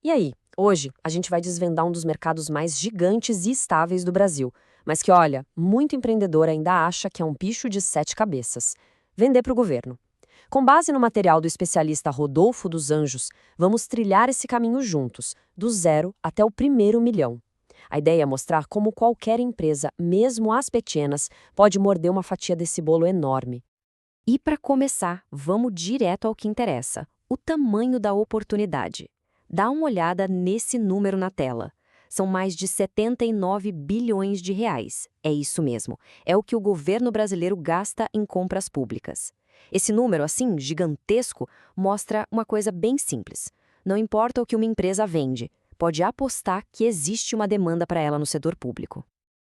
E aí, hoje a gente vai desvendar um dos mercados mais gigantes e estáveis do Brasil, mas que, olha, muito empreendedor ainda acha que é um bicho de sete cabeças: vender para o governo. Com base no material do especialista Rodolfo dos Anjos, vamos trilhar esse caminho juntos, do zero até o primeiro milhão. A ideia é mostrar como qualquer empresa, mesmo as pequenas, pode morder uma fatia desse bolo enorme. E para começar, vamos direto ao que interessa: o tamanho da oportunidade. Dá uma olhada nesse número na tela. São mais de 79 bilhões de reais. É isso mesmo. É o que o governo brasileiro gasta em compras públicas. Esse número, assim, gigantesco, mostra uma coisa bem simples. Não importa o que uma empresa vende, pode apostar que existe uma demanda para ela no setor público.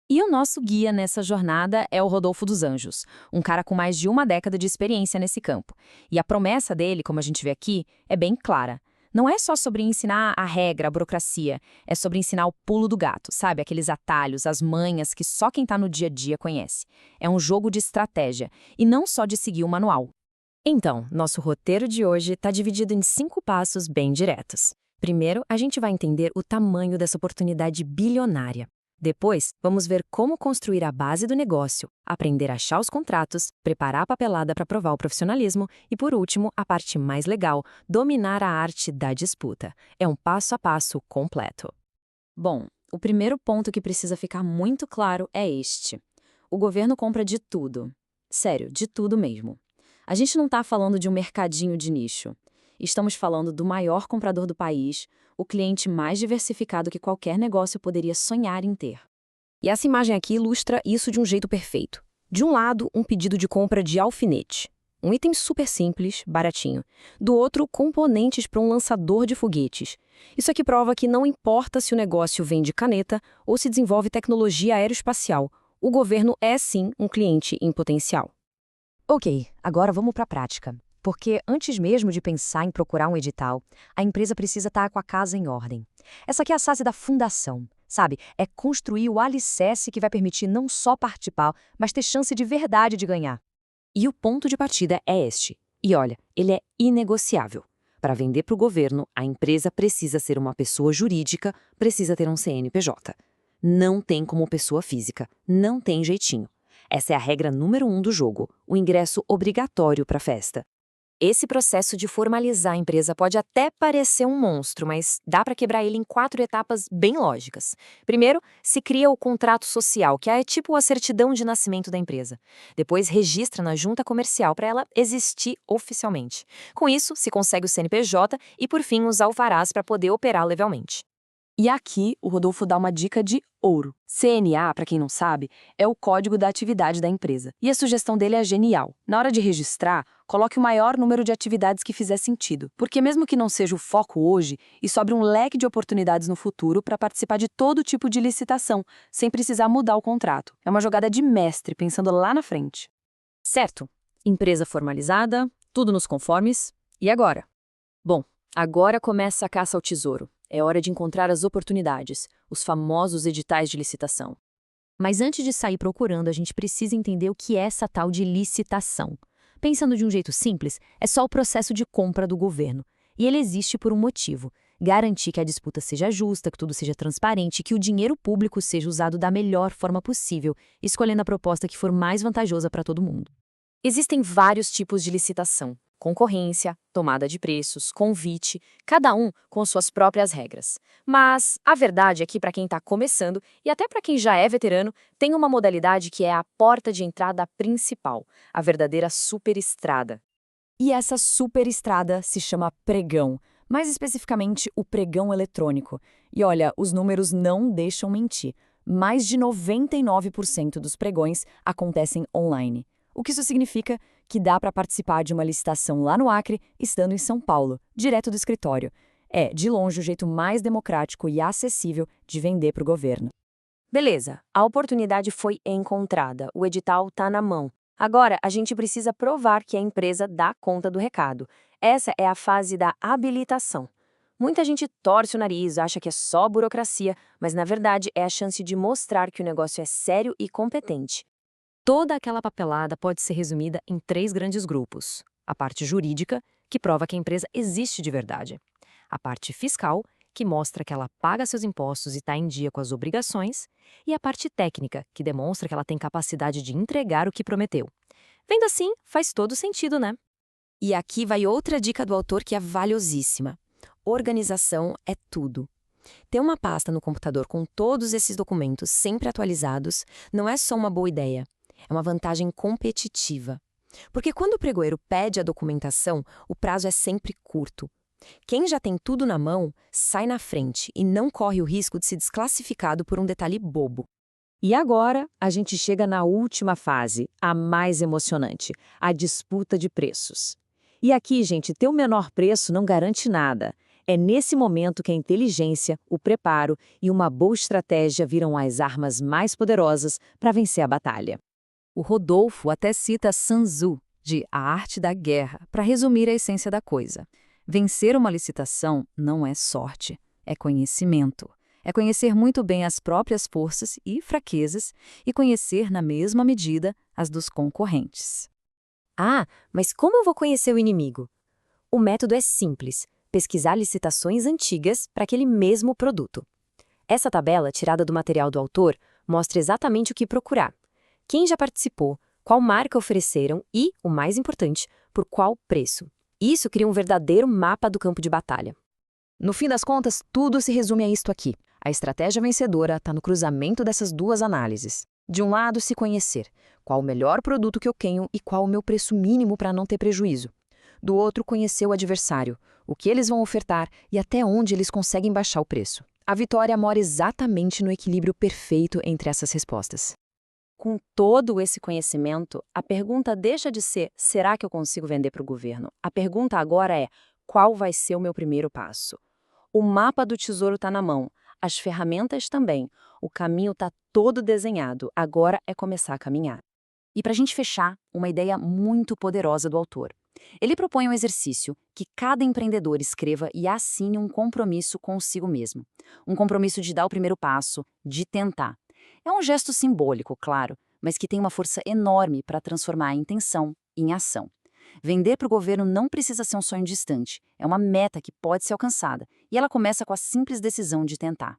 E o nosso guia nessa jornada é o Rodolfo dos Anjos, um cara com mais de uma década de experiência nesse campo. E a promessa dele, como a gente vê aqui, é bem clara. Não é só sobre ensinar a regra, a burocracia, é sobre ensinar o pulo do gato, sabe? Aqueles atalhos, as manhas que só quem está no dia a dia conhece. É um jogo de estratégia, e não só de seguir o manual. Então, nosso roteiro de hoje está dividido em 5 passos bem diretos. Primeiro, a gente vai entender o tamanho dessa oportunidade bilionária. Depois, vamos ver como construir a base do negócio, aprender a achar os contratos, preparar a papelada para provar o profissionalismo e, por último, a parte mais legal, dominar a arte da disputa. É um passo a passo completo. Bom, o primeiro ponto que precisa ficar muito claro é este: o governo compra de tudo. Sério, de tudo mesmo. A gente não está falando de um mercadinho de nicho. Estamos falando do maior comprador do país, o cliente mais diversificado que qualquer negócio poderia sonhar em ter. E essa imagem aqui ilustra isso de um jeito perfeito. De um lado, um pedido de compra de alfinete, um item super simples, baratinho. Do outro, componentes para um lançador de foguetes. Isso aqui prova que não importa se o negócio vende caneta ou se desenvolve tecnologia aeroespacial, o governo é sim um cliente em potencial. Ok, agora vamos para a prática. Porque antes mesmo de pensar em procurar um edital, a empresa precisa estar com a casa em ordem. Essa aqui é a fase da fundação, sabe? É construir o alicerce que vai permitir não só participar, mas ter chance de verdade de ganhar. E o ponto de partida é este. E olha, ele é inegociável. Para vender para o governo, a empresa precisa ser uma pessoa jurídica, precisa ter um CNPJ. Não tem como pessoa física, não tem jeitinho. Essa é a regra número 1 do jogo, o ingresso obrigatório para a festa. Esse processo de formalizar a empresa pode até parecer um monstro, mas dá para quebrar ele em 4 etapas bem lógicas. Primeiro, se cria o contrato social, que é tipo a certidão de nascimento da empresa. Depois, registra na junta comercial para ela existir oficialmente. Com isso, se consegue o CNPJ e, por fim, os alvarás para poder operar legalmente. E aqui, o Rodolfo dá uma dica de ouro. CNA, para quem não sabe, é o código da atividade da empresa. E a sugestão dele é genial. Na hora de registrar, coloque o maior número de atividades que fizer sentido. Porque mesmo que não seja o foco hoje, isso abre um leque de oportunidades no futuro para participar de todo tipo de licitação, sem precisar mudar o contrato. É uma jogada de mestre, pensando lá na frente. Certo. Empresa formalizada, tudo nos conformes. E agora? Bom, agora começa a caça ao tesouro. É hora de encontrar as oportunidades, os famosos editais de licitação. Mas antes de sair procurando, a gente precisa entender o que é essa tal de licitação. Pensando de um jeito simples, é só o processo de compra do governo. E ele existe por um motivo: garantir que a disputa seja justa, que tudo seja transparente, que o dinheiro público seja usado da melhor forma possível, escolhendo a proposta que for mais vantajosa para todo mundo. Existem vários tipos de licitação: concorrência, tomada de preços, convite, cada um com suas próprias regras. Mas a verdade é que para quem está começando, e até para quem já é veterano, tem uma modalidade que é a porta de entrada principal, a verdadeira superestrada. E essa superestrada se chama pregão, mais especificamente o pregão eletrônico. E olha, os números não deixam mentir. Mais de 99% dos pregões acontecem online. O que isso significa? Que dá para participar de uma licitação lá no Acre, estando em São Paulo, direto do escritório. É, de longe, o jeito mais democrático e acessível de vender para o governo. Beleza, a oportunidade foi encontrada, o edital está na mão. Agora, a gente precisa provar que a empresa dá conta do recado. Essa é a fase da habilitação. Muita gente torce o nariz, acha que é só burocracia, mas na verdade é a chance de mostrar que o negócio é sério e competente. Toda aquela papelada pode ser resumida em 3 grandes grupos: a parte jurídica, que prova que a empresa existe de verdade; a parte fiscal, que mostra que ela paga seus impostos e está em dia com as obrigações, e a parte técnica, que demonstra que ela tem capacidade de entregar o que prometeu. Vendo assim, faz todo sentido, né? E aqui vai outra dica do autor que é valiosíssima. Organização é tudo. Ter uma pasta no computador com todos esses documentos sempre atualizados não é só uma boa ideia, é uma vantagem competitiva. Porque quando o pregoeiro pede a documentação, o prazo é sempre curto. Quem já tem tudo na mão sai na frente e não corre o risco de ser desclassificado por um detalhe bobo. E agora, a gente chega na última fase, a mais emocionante, a disputa de preços. E aqui, gente, ter o menor preço não garante nada. É nesse momento que a inteligência, o preparo e uma boa estratégia viram as armas mais poderosas para vencer a batalha. O Rodolfo até cita Sun Tzu, de A Arte da Guerra, para resumir a essência da coisa. Vencer uma licitação não é sorte, é conhecimento. É conhecer muito bem as próprias forças e fraquezas e conhecer, na mesma medida, as dos concorrentes. Ah, mas como eu vou conhecer o inimigo? O método é simples: pesquisar licitações antigas para aquele mesmo produto. Essa tabela, tirada do material do autor, mostra exatamente o que procurar. Quem já participou, qual marca ofereceram e, o mais importante, por qual preço. Isso cria um verdadeiro mapa do campo de batalha. No fim das contas, tudo se resume a isto aqui. A estratégia vencedora está no cruzamento dessas duas análises. De um lado, se conhecer qual o melhor produto que eu tenho e qual o meu preço mínimo para não ter prejuízo. Do outro, conhecer o adversário, o que eles vão ofertar e até onde eles conseguem baixar o preço. A vitória mora exatamente no equilíbrio perfeito entre essas respostas. Com todo esse conhecimento, a pergunta deixa de ser: será que eu consigo vender para o governo? A pergunta agora é: qual vai ser o meu primeiro passo? O mapa do tesouro está na mão, as ferramentas também, o caminho está todo desenhado, agora é começar a caminhar. E para a gente fechar, uma ideia muito poderosa do autor. Ele propõe um exercício que cada empreendedor escreva e assine um compromisso consigo mesmo. Um compromisso de dar o primeiro passo, de tentar. É um gesto simbólico, claro, mas que tem uma força enorme para transformar a intenção em ação. Vender para o governo não precisa ser um sonho distante, é uma meta que pode ser alcançada, e ela começa com a simples decisão de tentar.